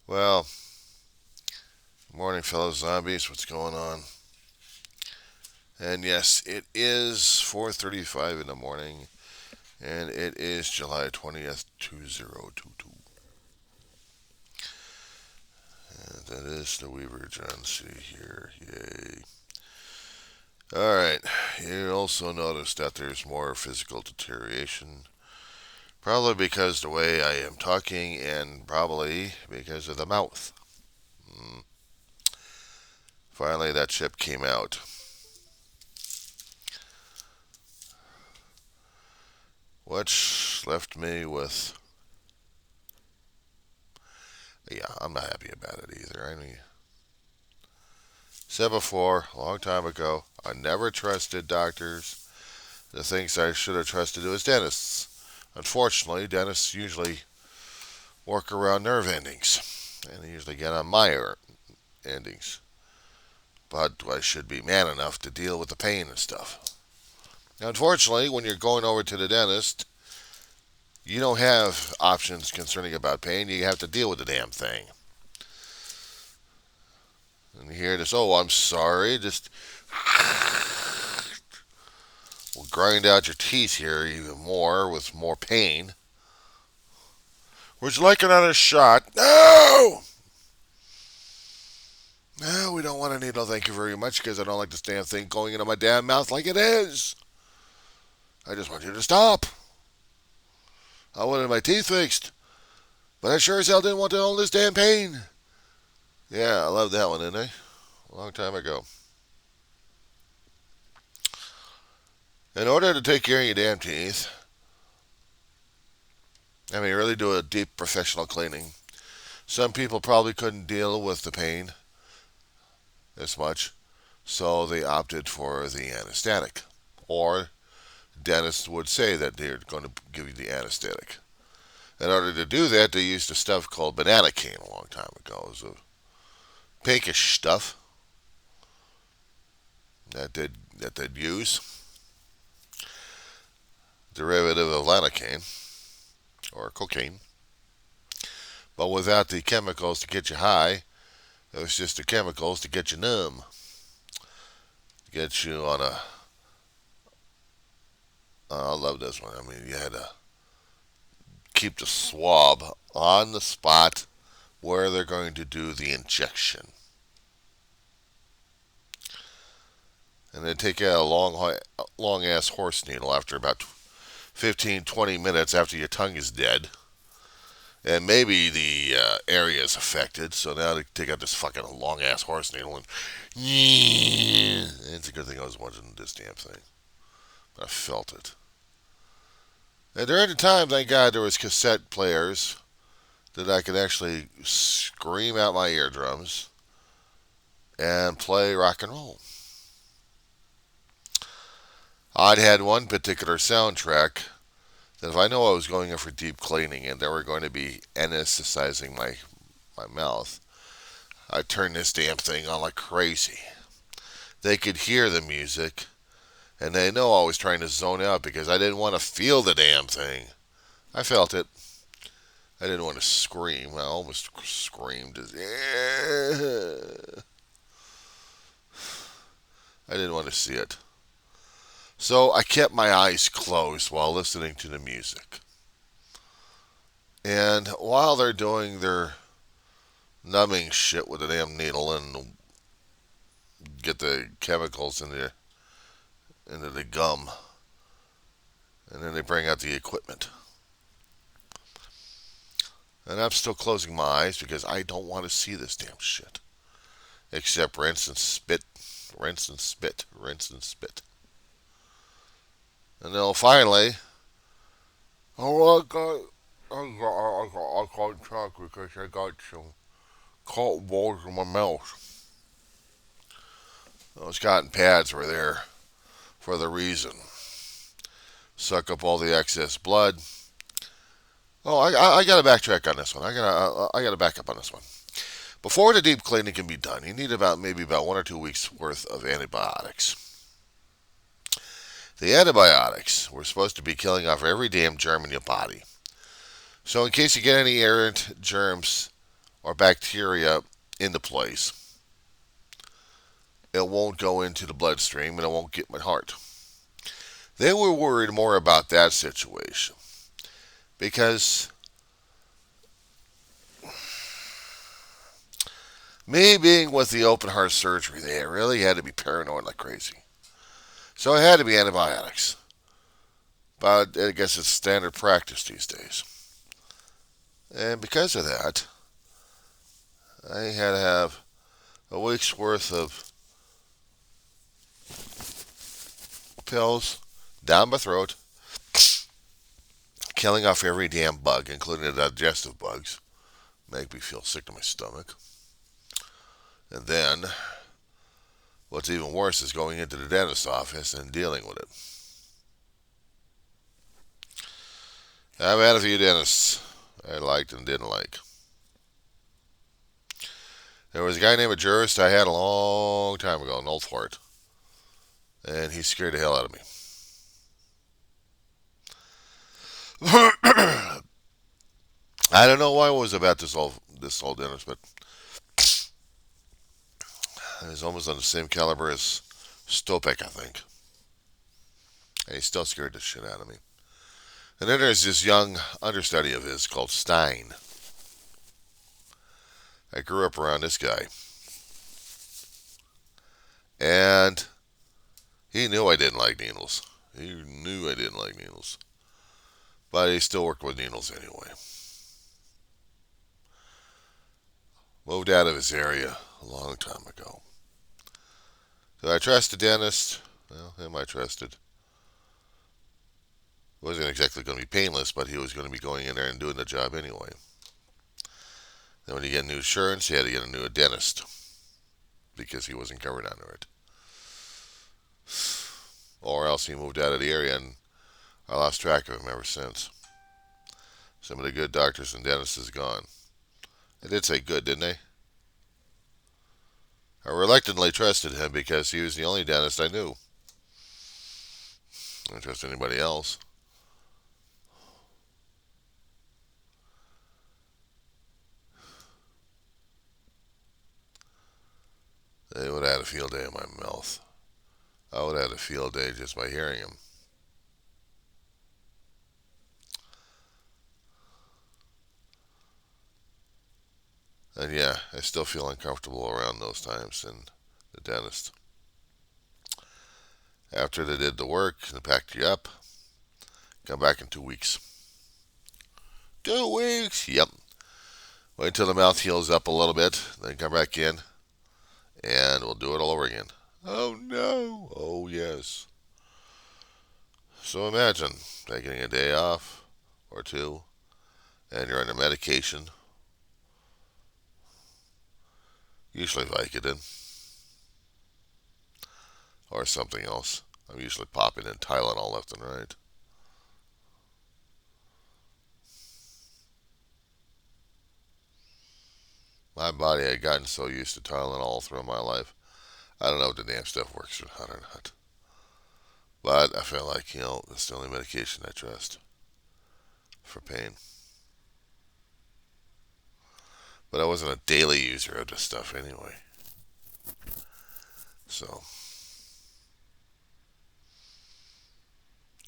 Well, morning, fellow zombies. What's going on? And yes, it is 4:35 in the morning, and it is July 20th, 2022. And that is the Weaver John C. here. Yay. All right. You also noticed that there's more physical deterioration. Probably because the way I am talking, and probably because of the mouth. Mm. Finally, that chip came out. Which left me with, yeah, I'm not happy about it either. I mean, said before, a long time ago, I never trusted doctors. The things I should have trusted was dentists. Unfortunately, dentists usually work around nerve endings, and they usually get on my endings. But I should be man enough to deal with the pain and stuff. Now, unfortunately, when you're going over to the dentist, you don't have options concerning about pain. You have to deal with the damn thing. And you hear this, oh, I'm sorry, just will grind out your teeth here even more with more pain. Would you like another shot? No! No, we don't want a needle, thank you very much, because I don't like this damn thing going into my damn mouth like it is. I just want you to stop. I wanted my teeth fixed, but I sure as hell didn't want to own this damn pain. Yeah, I love that one, didn't I? A long time ago. In order to take care of your damn teeth, I mean, really do a deep professional cleaning. Some people probably couldn't deal with the pain as much, so they opted for the anesthetic. Or dentists would say that they're going to give you the anesthetic. In order to do that, they used a stuff called banana cane a long time ago. It was a pinkish stuff that they'd use, derivative of lanacane or cocaine, but without the chemicals to get you high. It was just the chemicals to get you numb, get you on a. I love this one. I mean, you had to keep the swab on the spot where they're going to do the injection. And then take out a long ass horse needle after about 15, 20 minutes after your tongue is dead. And maybe the area is affected, so now they take out this fucking long ass horse needle and. It's a good thing I was watching this damn thing. I felt it. And during the time, thank God, there was cassette players that I could actually scream out my eardrums and play rock and roll. I'd had one particular soundtrack that if I know I was going in for deep cleaning and they were going to be anesthetizing my mouth, I'd turn this damn thing on like crazy. They could hear the music, and they know I was trying to zone out because I didn't want to feel the damn thing. I felt it. I didn't want to scream. I almost screamed. I didn't want to see it. So I kept my eyes closed while listening to the music. And while they're doing their numbing shit with the damn needle and get the chemicals into the gum, and then they bring out the equipment. And I'm still closing my eyes because I don't want to see this damn shit. Except rinse and spit, rinse and spit, rinse and spit. And then finally, oh, I can't talk because I got some cotton balls in my mouth. Those cotton pads were there for the reason. Suck up all the excess blood. Oh, I got to backtrack on this one. I got to back up on this one. Before the deep cleaning can be done, you need maybe about 1 or 2 weeks worth of antibiotics. The antibiotics were supposed to be killing off every damn germ in your body. So in case you get any errant germs or bacteria in the place, it won't go into the bloodstream and it won't get my heart. They were worried more about that situation because me being with the open heart surgery, they really had to be paranoid like crazy. So it had to be antibiotics. But I guess it's standard practice these days. And because of that, I had to have a week's worth of pills down my throat, killing off every damn bug, including the digestive bugs. Make me feel sick to my stomach. And then, what's even worse is going into the dentist's office and dealing with it. I've had a few dentists I liked and didn't like. There was a guy named Jurist I had a long time ago in Old Fort, and he scared the hell out of me. I don't know why it was about this old dentist, but he was almost on the same caliber as Stopek, I think. And he still scared the shit out of me. And then there's this young understudy of his called Stein. I grew up around this guy. And he knew I didn't like needles. He knew I didn't like needles. But he still worked with needles anyway. Moved out of his area a long time ago. So I trusted the dentist. Well, him I trusted. It wasn't exactly going to be painless, but he was going to be going in there and doing the job anyway. Then when you get new insurance, he had to get a new dentist because he wasn't covered under it. Or else he moved out of the area and I lost track of him ever since. Some of the good doctors and dentists is gone. I did say good, didn't I? I reluctantly trusted him because he was the only dentist I knew. I didn't trust anybody else. They would have had a field day in my mouth. I would have had a field day just by hearing him. And yeah, I still feel uncomfortable around those times in the dentist. After they did the work, they packed you up. Come back in 2 weeks. 2 weeks? Yep. Wait until the mouth heals up a little bit, then come back in, and we'll do it all over again. Oh no! Oh yes. So imagine taking a day off or two, and you're on a medication, usually Vicodin or something else. I'm usually popping in Tylenol left and right. My body had gotten so used to Tylenol through my life. I don't know if the damn stuff works or not. But I feel like, that's the only medication I trust for pain. But I wasn't a daily user of this stuff anyway. So,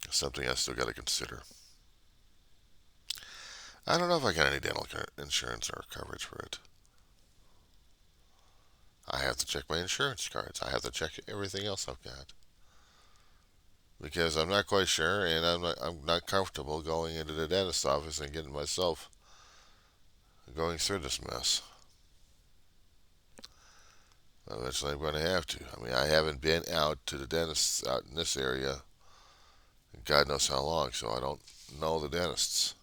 it's something I still got to consider. I don't know if I got any dental insurance or coverage for it. I have to check my insurance cards. I have to check everything else I've got. Because I'm not quite sure, and I'm not comfortable going into the dentist's office and getting myself going through this mess. Eventually, I'm going to have to. I mean, I haven't been out to the dentist out in this area, God knows how long, so I don't know the dentists.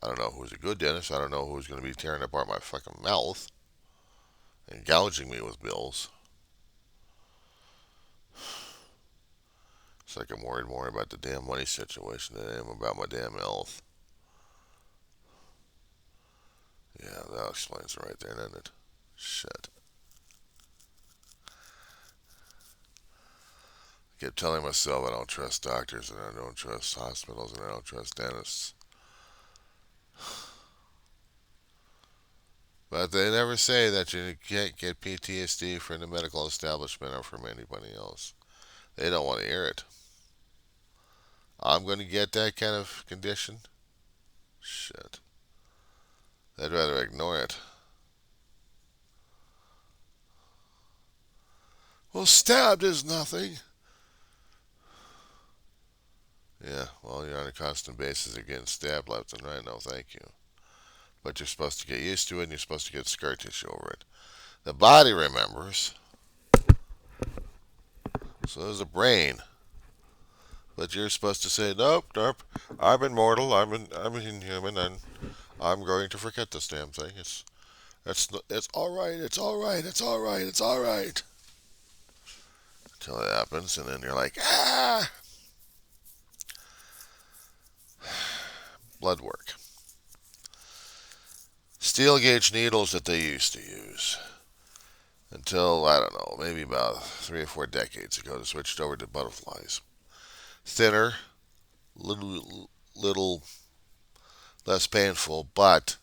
I don't know who's a good dentist. I don't know who's going to be tearing apart my fucking mouth and gouging me with bills. It's like I'm worried more about the damn money situation than I am about my damn health. Yeah, that explains it right there, doesn't it? Shit. I kept telling myself I don't trust doctors and I don't trust hospitals and I don't trust dentists. But they never say that you can't get PTSD from the medical establishment or from anybody else. They don't want to hear it. I'm going to get that kind of condition? Shit. I'd rather ignore it. Well, stabbed is nothing. Yeah, well, you're on a constant basis of getting stabbed left and right. No, thank you. But you're supposed to get used to it and you're supposed to get scar tissue over it. The body remembers, so does the brain. But you're supposed to say, nope, nope. I'm immortal. I'm inhuman, and I'm going to forget this damn thing. It's all right. It's all right. It's all right. It's all right. Until it happens, and then you're like, ah. Bloodwork. Steel gauge needles that they used to use until, I don't know, maybe about 3 or 4 decades ago, they switched over to butterflies. Thinner, little less painful, but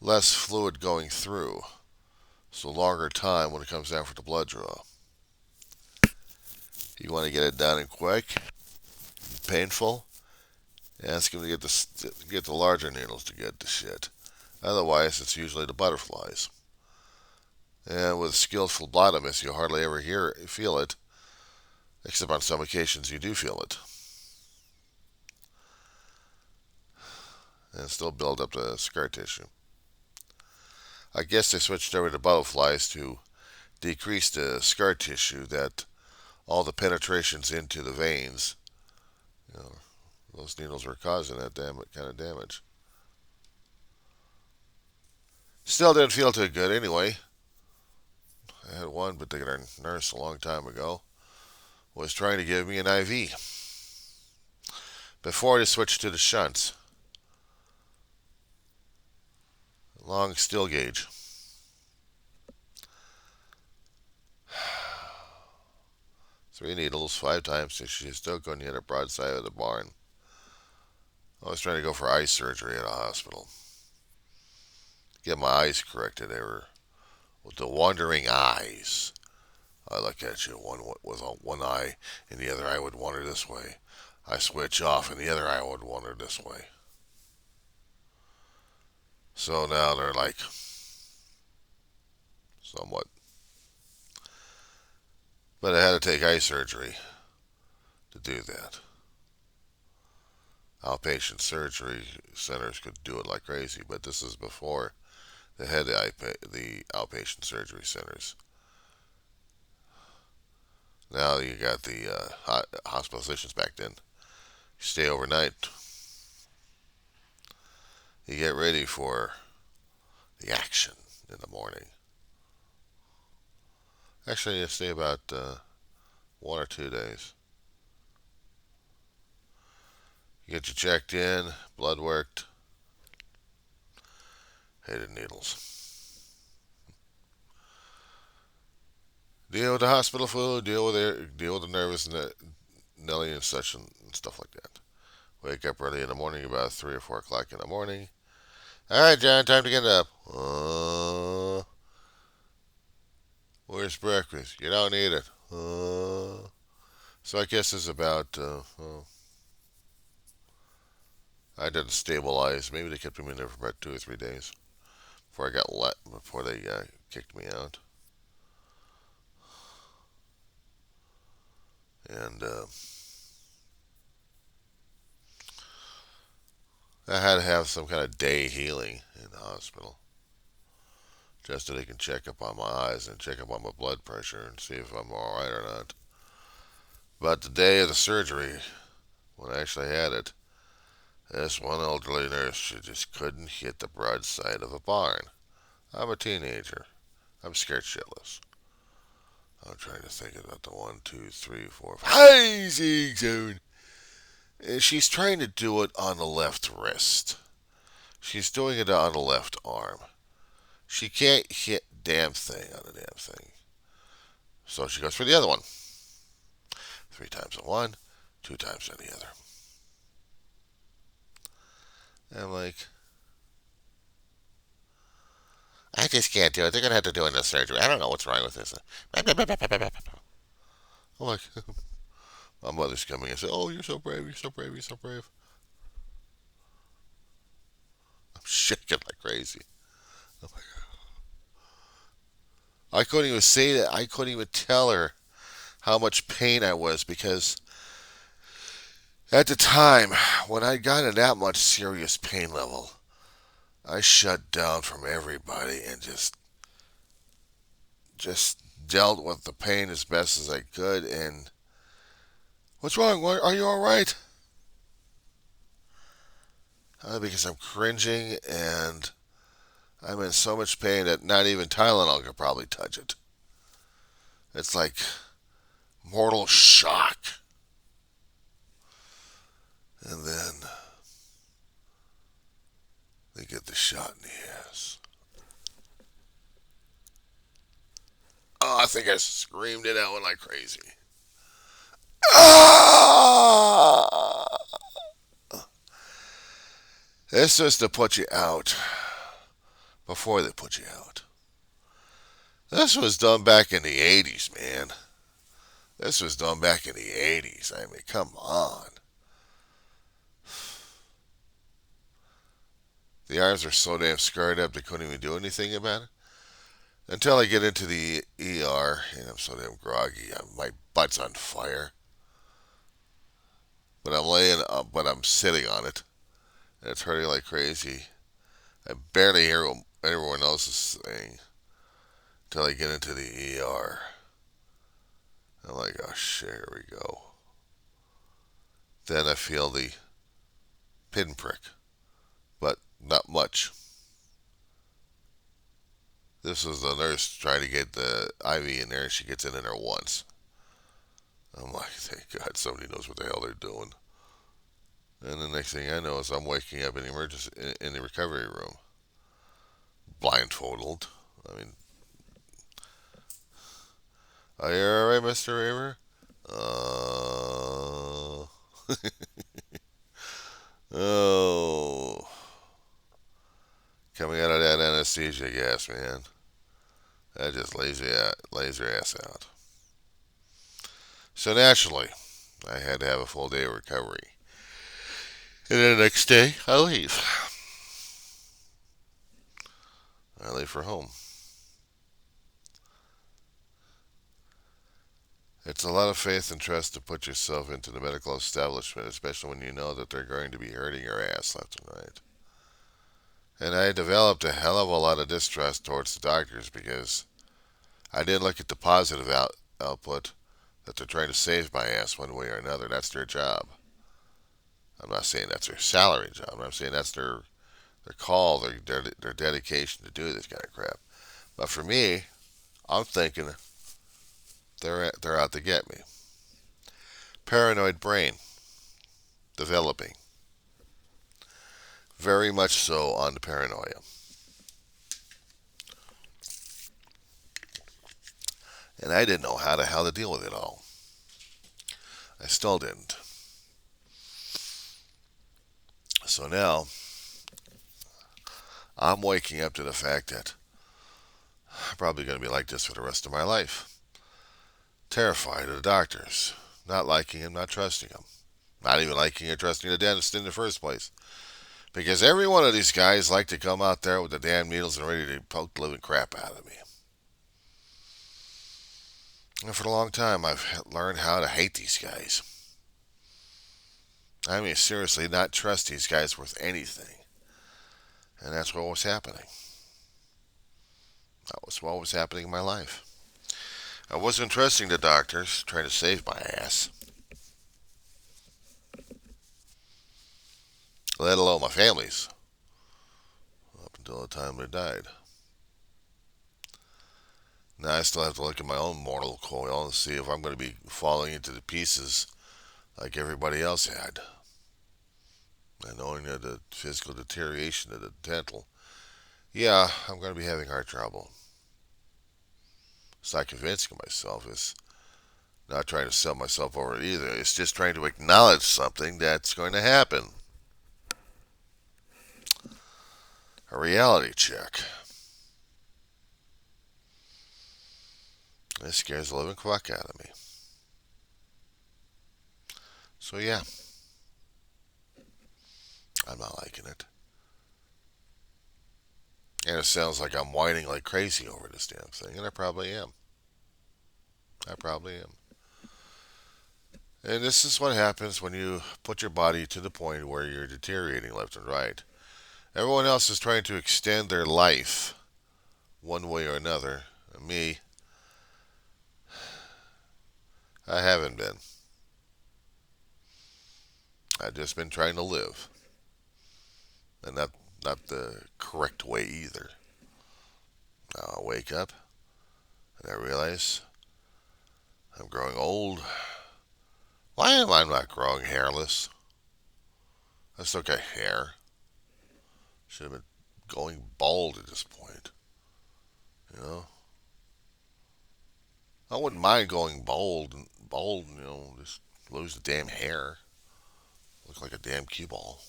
less fluid going through. So longer time when it comes down for the blood draw. You want to get it done and quick, painful. Ask him to get the larger needles to get the shit. Otherwise, it's usually the butterflies. And with skillful phlebotomists, you hardly ever feel it, except on some occasions you do feel it, and still build up the scar tissue. I guess they switched over to butterflies to decrease the scar tissue that all the penetrations into the veins, you know, those needles were causing that kind of damage. Still didn't feel too good anyway. I had one particular nurse a long time ago was trying to give me an IV before they switched to the shunts. Long steel gauge. 3 needles, 5 times, and she still couldn't hit a broadside of the barn. I was trying to go for eye surgery at a hospital. Get my eyes corrected. They were with the wandering eyes. I look at you, one with one eye, and the other eye would wander this way. I switch off, and the other eye would wander this way. So now they're like, somewhat. But I had to take eye surgery to do that. Outpatient surgery centers could do it like crazy, but this is before they had the outpatient surgery centers. Now you got the hospitalizations back then. You stay overnight. You get ready for the action in the morning. Actually, you stay about 1 or 2 days. You get you checked in, blood worked. Hated needles. Deal with the hospital food. Deal with the nervous Nelly and such and stuff like that. Wake up early in the morning, about 3 or 4 o'clock in the morning. All right, John, time to get up. Where's breakfast? You don't need it. So I guess it's about. I didn't stabilize. Maybe they kept me in there for about 2 or 3 days before I got before they kicked me out. And I had to have some kind of day healing in the hospital, just so they can check up on my eyes and check up on my blood pressure and see if I'm all right or not. But the day of the surgery, when I actually had it, this one elderly nurse, she just couldn't hit the broadside of a barn. I'm a teenager. I'm scared shitless. I'm trying to think about the 1, 2, 3, 4, 5, 6, 7. And she's trying to do it on the left wrist. She's doing it on the left arm. She can't hit damn thing on the damn thing. So she goes for the other one. 3 times on one, 2 times on the other. And I'm like, I just can't do it. They're gonna have to do another surgery. I don't know what's wrong with this. I'm like, my mother's coming and say, "Oh, you're so brave. You're so brave. You're so brave." I'm shaking like crazy. I couldn't even say that. I couldn't even tell her how much pain I was because at the time when I got in that much serious pain level, I shut down from everybody and just dealt with the pain as best as I could. And what's wrong? Are you all right? Because I'm cringing and I'm in so much pain that not even Tylenol could probably touch it. It's like mortal shock. And then they get the shot in the ass. Oh, I think I screamed it out like crazy. Ah! This was to put you out before they put you out. This was done back in the 80s, man. This was done back in the 80s. I mean, come on. The arms are so damn scarred up they couldn't even do anything about it. Until I get into the ER and I'm so damn groggy. My butt's on fire. But I'm laying up, but I'm sitting on it. And it's hurting like crazy. I barely hear what everyone else is saying until I get into the ER. I'm like, oh shit, here we go. Then I feel the pinprick, but not much. This was the nurse trying to get the IV in there, and she gets in there once. I'm like, thank God somebody knows what the hell they're doing. And the next thing I know is I'm waking up in the emergency in the recovery room, blindfolded. I mean, are you all right, Mr. Raver? Uh, oh, coming out of that anesthesia gas, man. That just lays your ass out. So naturally, I had to have a full day of recovery. And then the next day, I leave. I leave for home. It's a lot of faith and trust to put yourself into the medical establishment, especially when you know that they're going to be hurting your ass left and right. And I developed a hell of a lot of distrust towards the doctors because I didn't look at the positive output that they're trying to save my ass one way or another. That's their job. I'm not saying that's their salary job. I'm saying that's their call, their dedication to do this kind of crap. But for me, I'm thinking they're out to get me. Paranoid brain developing. Very much so on the paranoia. And I didn't know how the hell to deal with it all. I still didn't. So now I'm waking up to the fact that I'm probably going to be like this for the rest of my life. Terrified of the doctors. Not liking them, not trusting them. Not even liking or trusting the dentist in the first place. Because every one of these guys like to come out there with the damn needles and ready to poke the living crap out of me. And for a long time, I've learned how to hate these guys. I mean, seriously, not trust these guys worth anything. And that's what was happening. That was what was happening in my life. I wasn't trusting the doctors, trying to save my ass. Let alone my family's. Up until the time they died. Now I still have to look at my own mortal coil and see if I'm going to be falling into the pieces like everybody else had. And knowing that the physical deterioration of the dental, yeah, I'm going to be having heart trouble. It's not convincing myself. It's not trying to sell myself over either. It's just trying to acknowledge something that's going to happen. A reality check. It scares the living fuck out of me. So yeah, I'm not liking it. And it sounds like I'm whining like crazy over this damn thing, and I probably am. I probably am. And this is what happens when you put your body to the point where you're deteriorating left and right. Everyone else is trying to extend their life one way or another. Me, I haven't been. I've just been trying to live, and not the correct way either. Now I wake up and I realize I'm growing old. Why am I not growing hairless? I still got hair. Should have been going bald at this point. You know, I wouldn't mind going bald. Just lose the damn hair, look like a damn cue ball,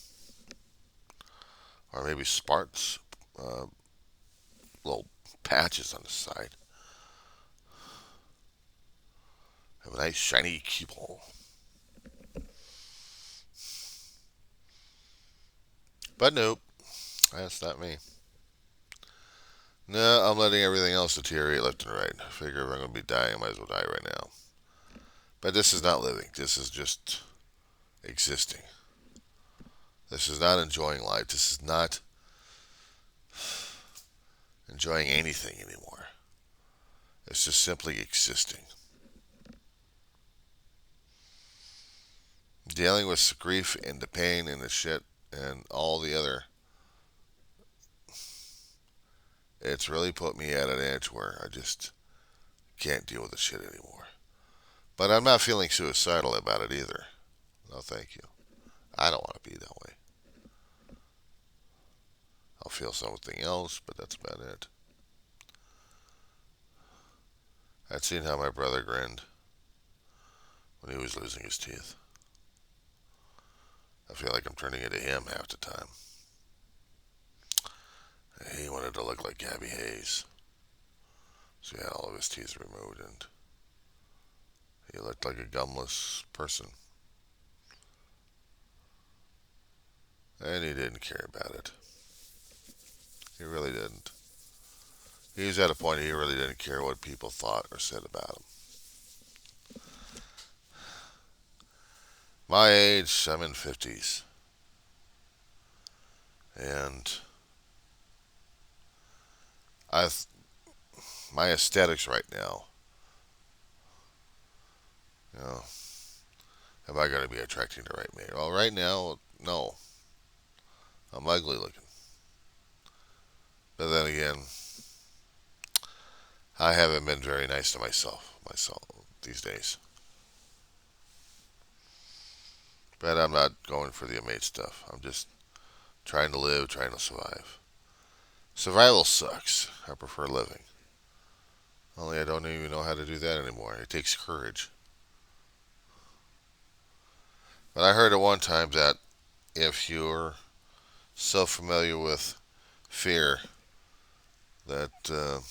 or maybe sparks, uh, little patches on the side. Have a nice shiny cue ball. But nope, that's not me. No, I'm letting everything else deteriorate left and right. I figure if I'm going to be dying, I might as well die right now. But this is not living. This is just existing. This is not enjoying life. This is not enjoying anything anymore. It's just simply existing. Dealing with grief and the pain and the shit and all the other. It's really put me at an edge where I just can't deal with the shit anymore. But I'm not feeling suicidal about it either. No, thank you. I don't want to be that way. I'll feel something else, but that's about it. I'd seen how my brother grinned when he was losing his teeth. I feel like I'm turning into him half the time. He wanted to look like Gabby Hayes. So he had all of his teeth removed and he looked like a gumless person. And he didn't care about it. He really didn't. He was at a point he really didn't care what people thought or said about him. My age, I'm in 50s. And I, my aesthetics right now, you know, am I going to be attracting the right mate? Well, right now, no. I'm ugly looking. But then again, I haven't been very nice to myself these days. But I'm not going for the mate stuff. I'm just trying to live, trying to survive. Survival sucks. I prefer living. Only I don't even know how to do that anymore. It takes courage. But I heard at one time that if you're so familiar with fear that, oh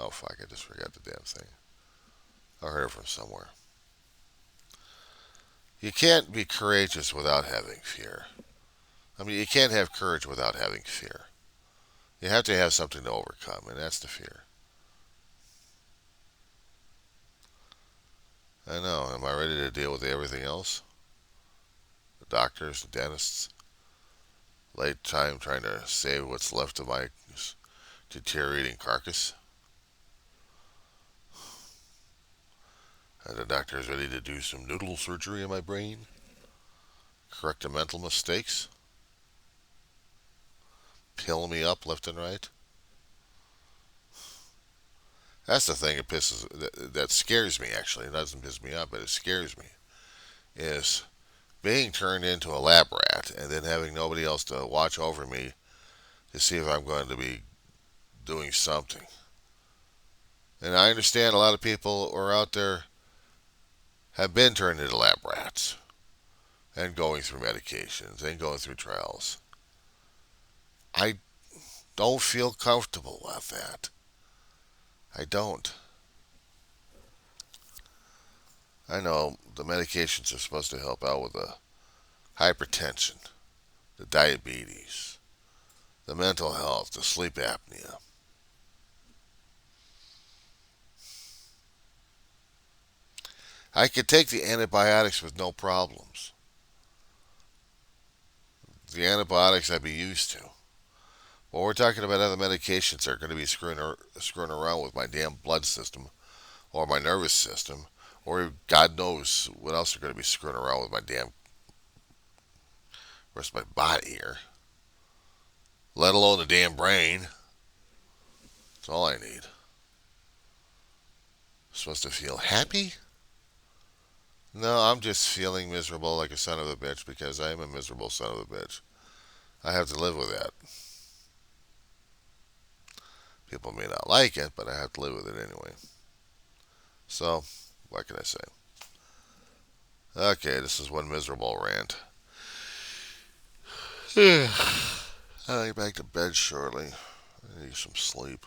fuck, I just forgot the damn thing. I heard it from somewhere. You can't be courageous without having fear. I mean, you can't have courage without having fear. You have to have something to overcome, and that's the fear. I know. Am I ready to deal with everything else? The doctors, the dentists, late time trying to save what's left of my deteriorating carcass. And the doctor is ready to do some noodle surgery in my brain, correct the mental mistakes, pill me up left and right. That's the thing that scares me. Actually, it doesn't piss me up, but it scares me. Is being turned into a lab rat and then having nobody else to watch over me to see if I'm going to be doing something. And I understand a lot of people are out there have been turned into lab rats and going through medications and going through trials. I don't feel comfortable with that. I don't. I know the medications are supposed to help out with the hypertension, the diabetes, the mental health, the sleep apnea. I could take the antibiotics with no problems. The antibiotics I'd be used to. But we're talking about other medications that are going to be screwing around with my damn blood system or my nervous system, or God knows what else they're going to be screwing around with my damn rest of my body here. Let alone the damn brain. That's all I need. Supposed to feel happy? No, I'm just feeling miserable like a son of a bitch because I am a miserable son of a bitch. I have to live with that. People may not like it, but I have to live with it anyway. So, what can I say? Okay, this is one miserable rant. I'll get back to bed shortly. I need some sleep.